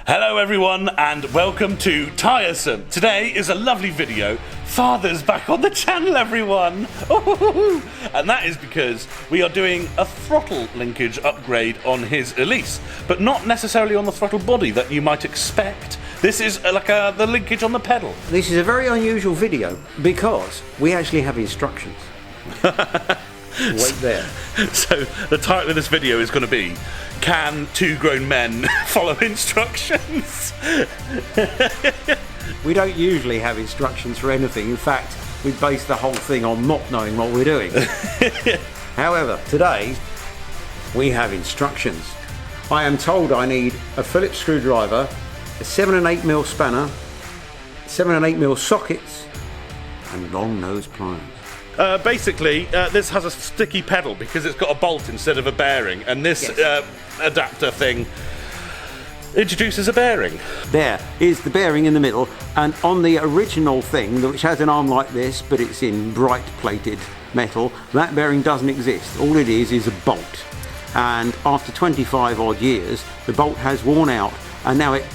Hello everyone and welcome to Tiresome. Today is a lovely video. Father's back on the channel, everyone. And that is because we are doing a throttle linkage upgrade on his Elise, but not necessarily on the throttle body that you might expect. This is like the linkage on the pedal. This is a very unusual video because we actually have instructions. Wait there. So the title of this video is going to be, can two grown men follow instructions? We don't usually have instructions for anything. In fact, we base the whole thing on not knowing what we're doing. However, today we have instructions. I am told I need a Phillips screwdriver, a 7 and 8mm spanner, 7 and 8mm sockets, and long nose pliers. Basically, this has a sticky pedal because it's got a bolt instead of a bearing, and this adapter thing introduces a bearing. There is the bearing in the middle, and on the original thing, which has an arm like this, but it's in bright plated metal, that bearing doesn't exist. All it is a bolt. And after 25 odd years, the bolt has worn out, and now it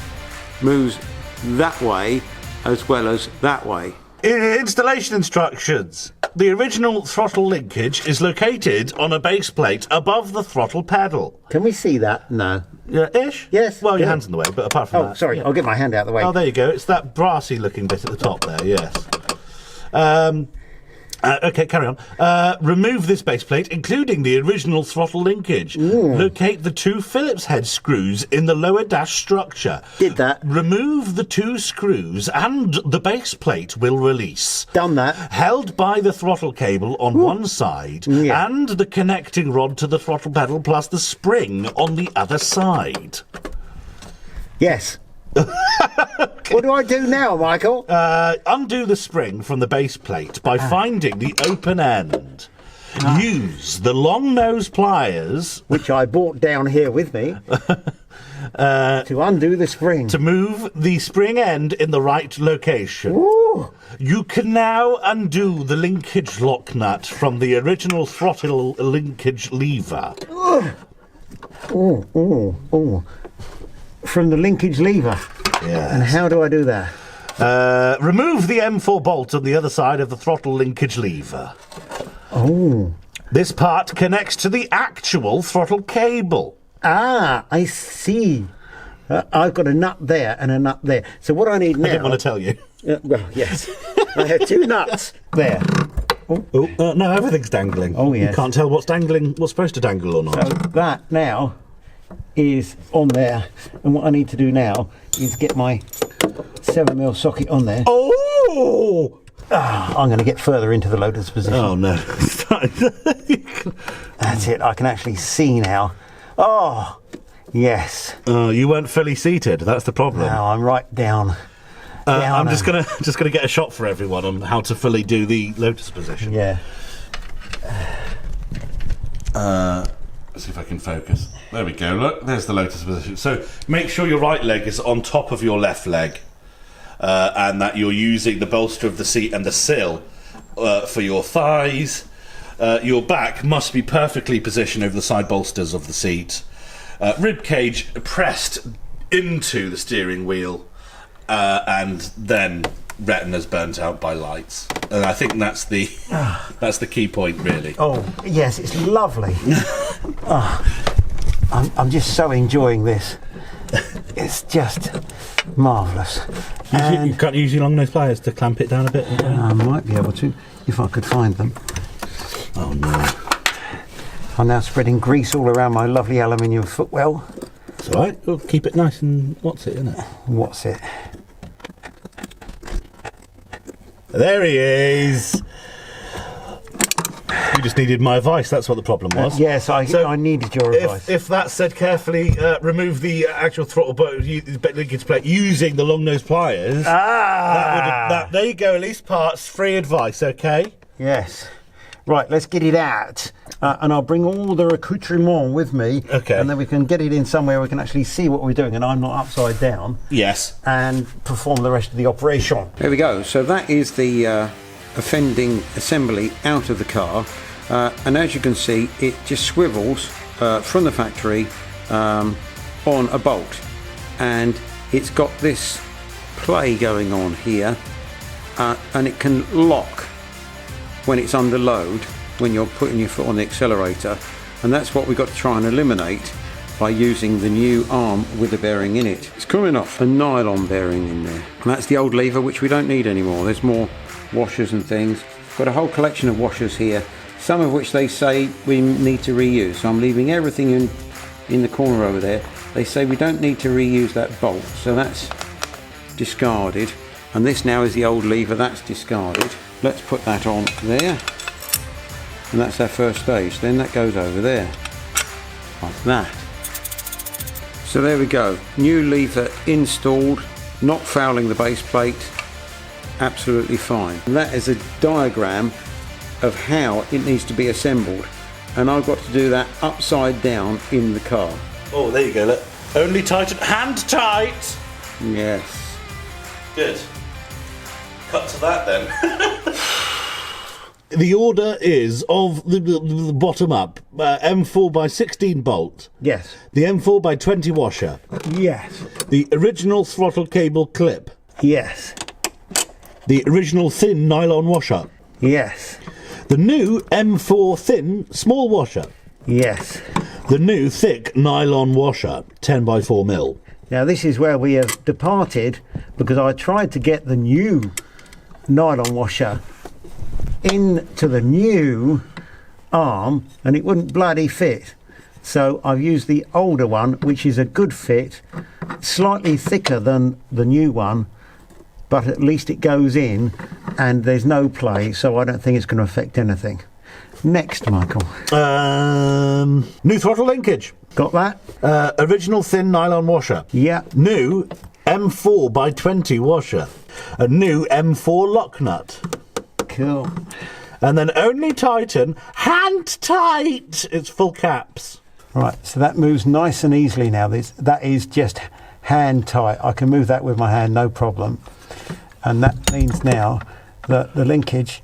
moves that way as well as that way. Installation instructions. The original throttle linkage is located on a base plate above the throttle pedal. Can we see that? No. Ish? Yes. Well, your hand's in the way, but apart from that... Oh, sorry, I'll get my hand out of the way. Oh, there you go. It's that brassy looking bit at the top there, yes. Okay, carry on. Remove this base plate, including the original throttle linkage. Locate the two Phillips head screws in the lower dash structure. Did that. Remove the two screws and the base plate will release. Done that. Held by the throttle cable on one side and the connecting rod to the throttle pedal plus the spring on the other side. Yes. What do I do now, Michael? Undo the spring from the base plate by finding the open end. Use the long nose pliers, which I brought down here with me, to undo the spring. To move the spring end in the right location. Ooh. You can now undo the linkage lock nut from the original throttle linkage lever. From the linkage lever. Yes. And how do I do that? Remove the M4 bolt on the other side of the throttle linkage lever. Oh. This part connects to the actual throttle cable. Ah, I see. I've got a nut there and a nut there. So what I need now... I didn't want to tell you. Well, yes. I have two nuts there. No, everything's dangling. Oh, yes. You can't tell what's dangling, what's supposed to dangle or not. So that now is on there, and what I need to do now is get my 7mm socket on there. Oh! I'm going to get further into the lotus position. Oh no. That's it, I can actually see now. Oh, yes. You weren't fully seated, that's the problem. Now I'm right down. I'm just gonna get a shot for everyone on how to fully do the lotus position. Yeah. Let's see if I can focus. There we go, look, there's the lotus position. So make sure your right leg is on top of your left leg, and that you're using the bolster of the seat and the sill for your thighs. Your back must be perfectly positioned over the side bolsters of the seat. Rib cage pressed into the steering wheel, and then retinas burnt out by lights. And I think that's the key point, really. Oh, yes, it's lovely. I'm just so enjoying this. It's just marvellous. You can't use your long nose pliers to clamp it down a bit? I might be able to, if I could find them. Oh no. I'm now spreading grease all around my lovely aluminium footwell. It's alright, we'll keep it nice and what's it, isn't it? What's it? There he is! You just needed my advice, that's what the problem was. Yes, I needed your advice. If that said carefully, remove the actual throttle linkage plate using the long nose pliers. There you go, Elise, parts, free advice, okay? Yes. Right, let's get it out. And I'll bring all the accoutrement with me. Okay. And then we can get it in somewhere we can actually see what we're doing and I'm not upside down. Yes. And perform the rest of the operation. There we go. So that is the offending assembly out of the car. And as you can see, it just swivels from the factory on a bolt. And it's got this play going on here, and it can lock when it's under load, when you're putting your foot on the accelerator, and that's what we've got to try and eliminate by using the new arm with the bearing in it. It's coming off a nylon bearing in there, and that's the old lever, which we don't need anymore. There's more washers and things. Got a whole collection of washers here, some of which they say we need to reuse, so I'm leaving everything in the corner over there. They say we don't need to reuse that bolt, so that's discarded, and this now is the old lever, that's discarded. Let's put that on there, and that's our first stage. Then that goes over there like that. So there we go, new lever installed, not fouling the base plate, absolutely fine. And that is a diagram of how it needs to be assembled, and I've got to do that upside down in the car. Oh, there you go, look. Only tighten, hand tight! Yes. Good. Cut to that then. The order is of the bottom up, M4 by 16 bolt. Yes. The M4 by 20 washer. Yes. The original throttle cable clip. Yes. The original thin nylon washer. Yes. The new M4 thin small washer. Yes. The new thick nylon washer, 10 by 4 mil. Now this is where we have departed, because I tried to get the new nylon washer into the new arm and it wouldn't bloody fit. So I've used the older one, which is a good fit, slightly thicker than the new one, but at least it goes in and there's no play, so I don't think it's going to affect anything. Next, Michael. New throttle linkage. Got that? Original thin nylon washer. Yeah. New M4 by 20 washer. A new M4 lock nut. Cool. And then only tighten, hand tight. It's full caps. Right, so that moves nice and easily now. That is just hand tight. I can move that with my hand, no problem. And that means now that the linkage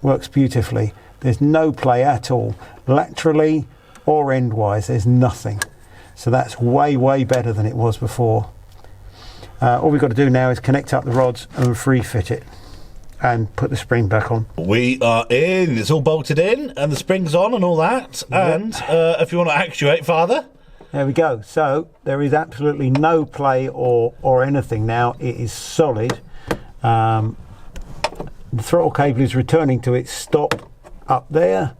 works beautifully. There's no play at all, laterally or endwise. There's nothing. So that's way, way better than it was before. All we've got to do now is connect up the rods and free fit it and put the spring back on. We are in. It's all bolted in and the spring's on and all that. Yep. And if you want to actuate, Father. There we go. So there is absolutely no play or anything now. It is solid. The throttle cable is returning to its stop up there,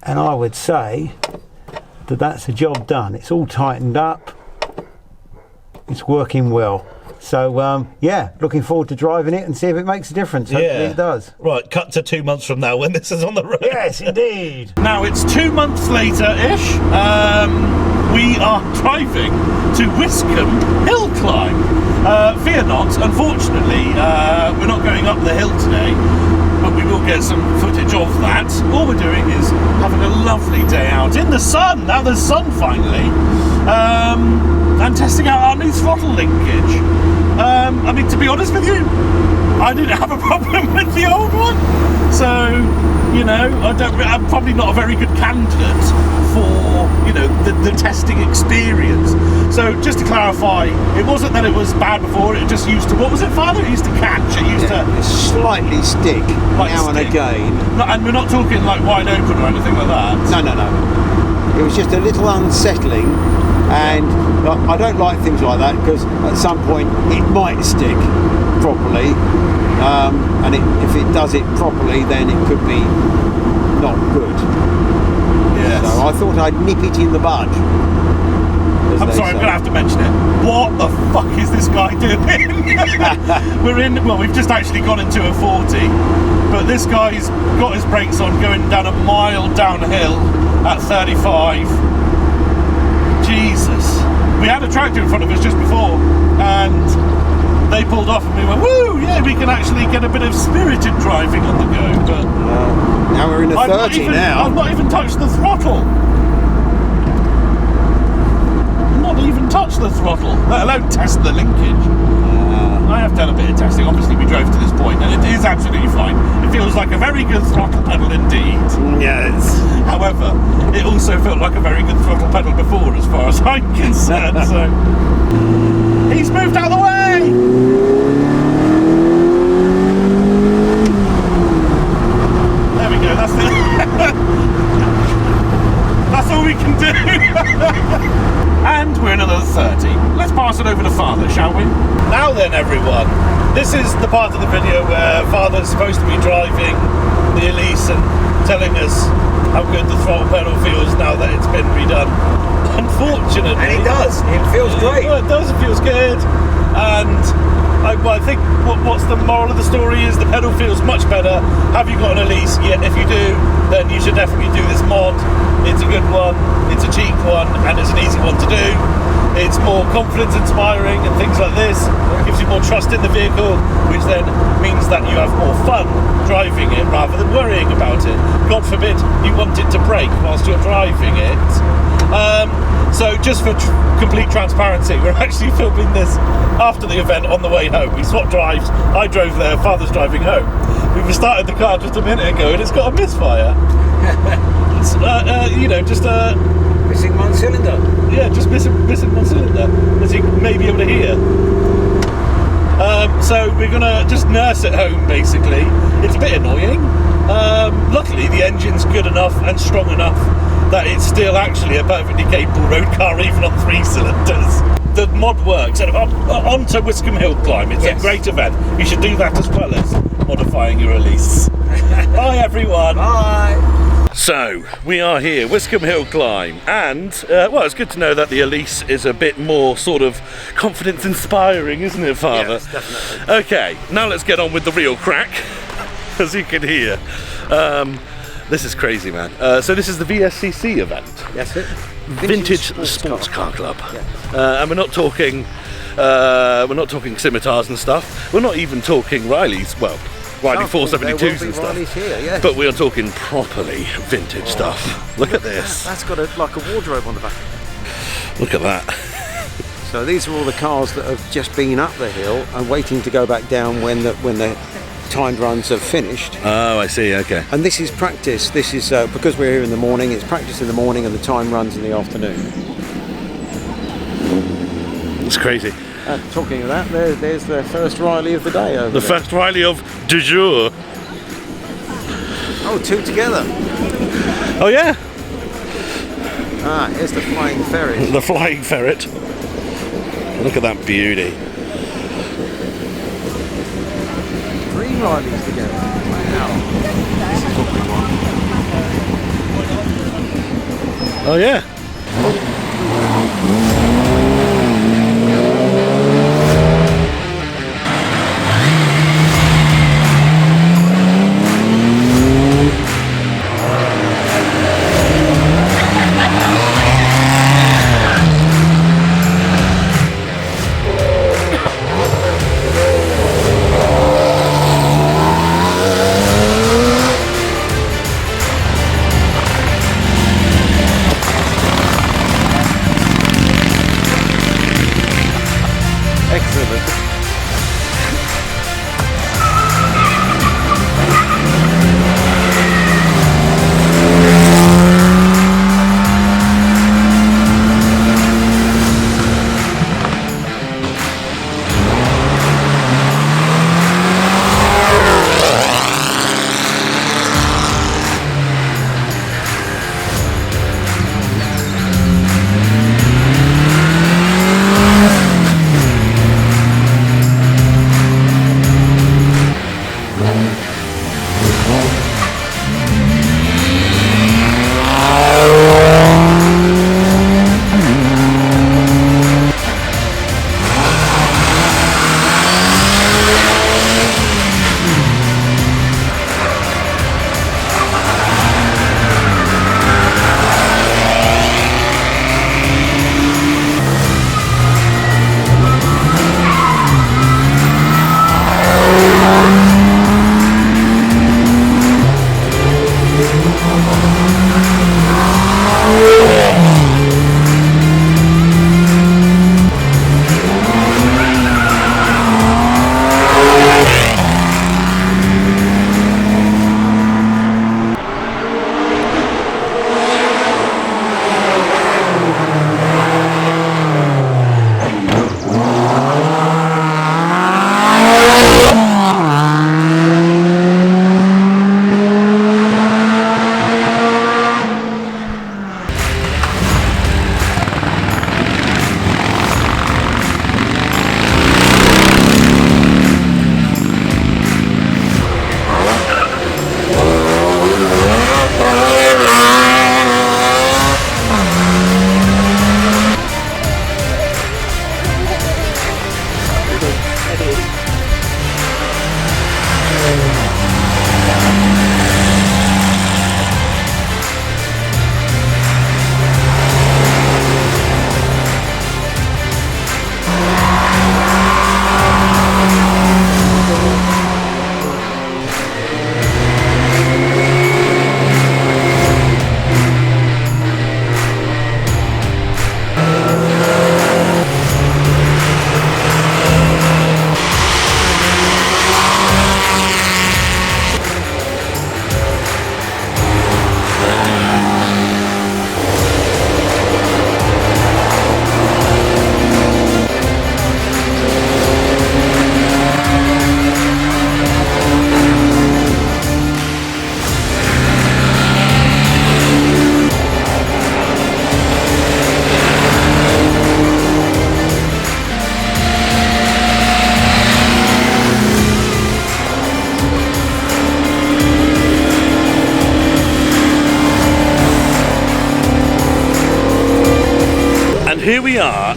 and I would say that that's a job done. It's all tightened up, it's working well. So yeah, looking forward to driving it and see if it makes a difference. Hopefully it does. Right, cut to 2 months from now when this is on the road. Yes, indeed. Now it's 2 months later-ish. We are driving to Wiscombe hill climb. Fear not, unfortunately, we're not going up the hill today, but we will get some footage of that. All we're doing is having a lovely day out in the sun. Now there's sun finally. And testing out our new throttle linkage. I mean, to be honest with you, I didn't have a problem with the old one. So, you know, I'm probably not a very good candidate for, you know, the testing experience. So just to clarify, it wasn't that it was bad before, it just used to, what was it, Father? It used to catch, it used to slightly stick like now stick. And again. No, and we're not talking like wide open or anything like that. No. It was just a little unsettling, and I don't like things like that because at some point it might stick properly, and if it does it properly, then it could be not good. Yes. So I thought I'd nip it in the bud. I'm sorry, I'm going to have to mention it. What the fuck is this guy doing? We've just actually gone into a 40, but this guy's got his brakes on going down a mile downhill at 35. Jesus. We had a tractor in front of us just before, and they pulled off and we went, woo, yeah, we can actually get a bit of spirited driving on the go. But now we're in a 30 now. I've not even touched the throttle. Not even touched the throttle, let alone test the linkage. I have done a bit of testing. Obviously, we drove to this point, and it is absolutely fine. It feels like a very good throttle pedal indeed. Yes. However, it also felt like a very good throttle pedal before, as far as I'm concerned. So he's moved out of the way. There we go. That's it. That's all we can do. And we're another 30. Let's pass it over to Father, shall we? Now then, everyone, this is the part of the video where Father's supposed to be driving the Elise and telling us how good the throttle pedal feels now that it's been redone. Unfortunately, And it does. It feels great. Well, it does. It feels good. And I think what's the moral of the story is the pedal feels much better. Have you got an Elise? Yeah, if you do, then you should definitely do this mod. It's a good one, it's a cheap one, and it's an easy one to do. It's more confidence inspiring and things like this. It gives you more trust in the vehicle, which then means that you have more fun driving it rather than worrying about it. God forbid you want it to break whilst you're driving it. So just for complete transparency, we're actually filming this after the event on the way home. We swapped drives. I drove there, Father's driving home. We started the car just a minute ago and it's got a misfire. It's, just Missing one cylinder. yeah, just missing one cylinder, as you may be able to hear. So we're gonna just nurse it home, basically. It's a bit annoying. Luckily, the engine's good enough and strong enough that it's still actually a perfectly capable road car, even on 3 cylinders. The mod works. And on to Wiscombe Hill Climb. It's a great event. You should do that as well as modifying your Elise. Bye, everyone. Bye. So, we are here, Wiscombe Hill Climb, and, well, it's good to know that the Elise is a bit more sort of confidence-inspiring, isn't it, Father? Yes, definitely. Okay, now let's get on with the real crack, as you can hear. This is crazy, man. So this is the VSCC event. That's it. Vintage Sports Car Club. Yeah. And we're not talking scimitars and stuff. We're not even talking Rileys, well, Riley 472s and stuff. Here, yes. But we are talking properly vintage stuff. Look at this. That's got like a wardrobe on the back. Look at that. So these are all the cars that have just been up the hill and waiting to go back down when the timed runs have finished. Oh, I see, okay. And this is practice. This is because we're here in the morning. It's practice in the morning and the time runs in the afternoon. It's crazy. Talking of that, there's the first Riley of the day over The there. first Riley of du jour. Oh, 2 together. Oh yeah, Ah, here's the flying ferret. the flying ferret. Look at that beauty. 3 Rileys together. Wow. This is what we want. Oh yeah.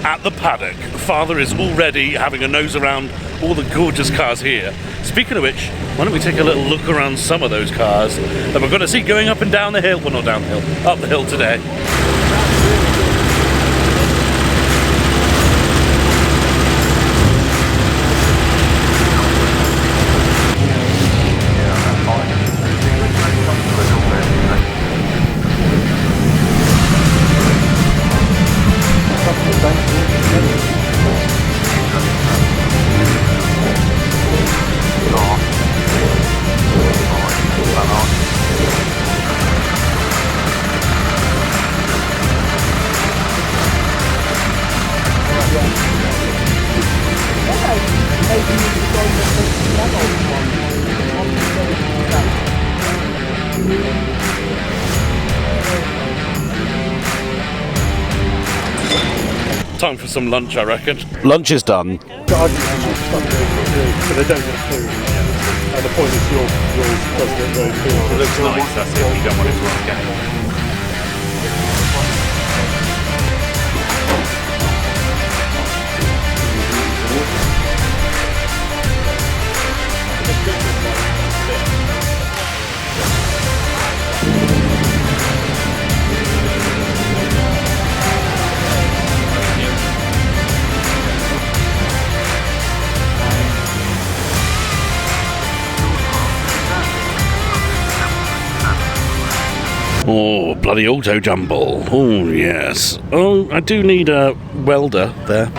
at the paddock. Father is already having a nose around all the gorgeous cars here. Speaking of which, why don't we take a little look around some of those cars that we're going to see going up and down the hill. Well, not down the hill, up the hill today. Time for some lunch, I reckon. Lunch is done. So they don't get food. And the point is yours doesn't get very food. It looks nice, that's it. You don't want it to run again. Oh, bloody auto jumble. Oh, yes. Oh, I do need a welder there.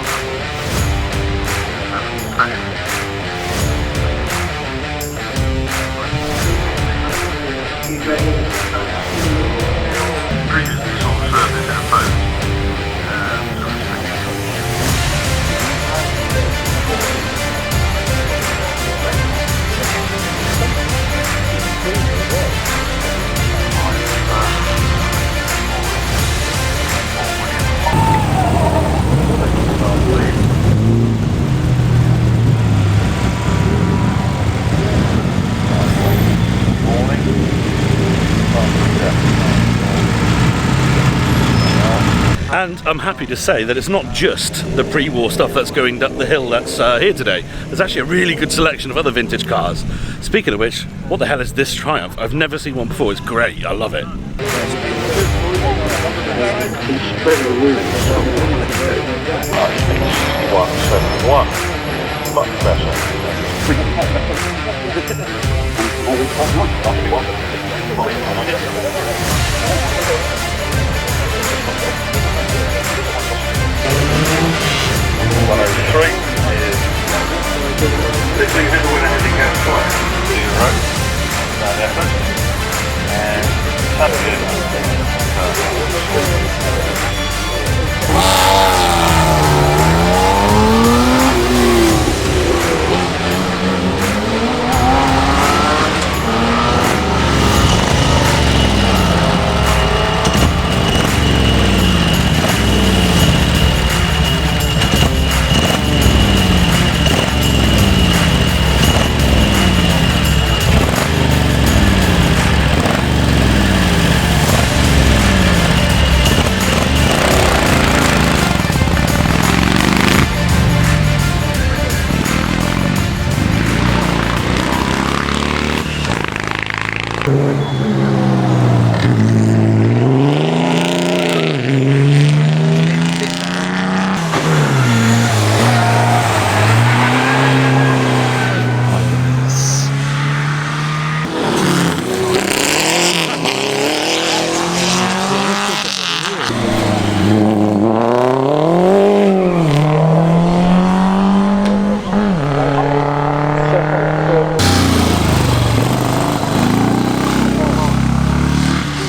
And I'm happy to say that it's not just the pre-war stuff that's going up the hill that's here today. There's actually a really good selection of other vintage cars. Speaking of which, what the hell is this Triumph? I've never seen one before. It's great. I love it.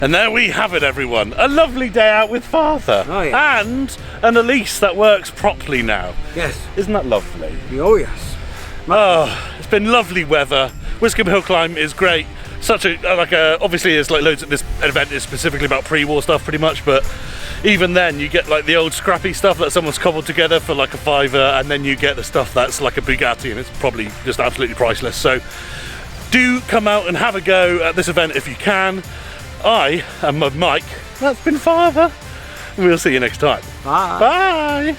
And there we have it, everyone. A lovely day out with Father. Oh, yeah. And an Elise that works properly now. Yes. Isn't that lovely? Oh, yes. Oh, it's been lovely weather. Wiscombe Hill Climb is great. Such a, obviously there's like loads of this event is specifically about pre-war stuff pretty much, but even then you get like the old scrappy stuff that someone's cobbled together for like a $5, and then you get the stuff that's like a Bugatti and it's probably just absolutely priceless. So do come out and have a go at this event if you can. I am Mike. That's been Father. We'll see you next time. Bye. Bye.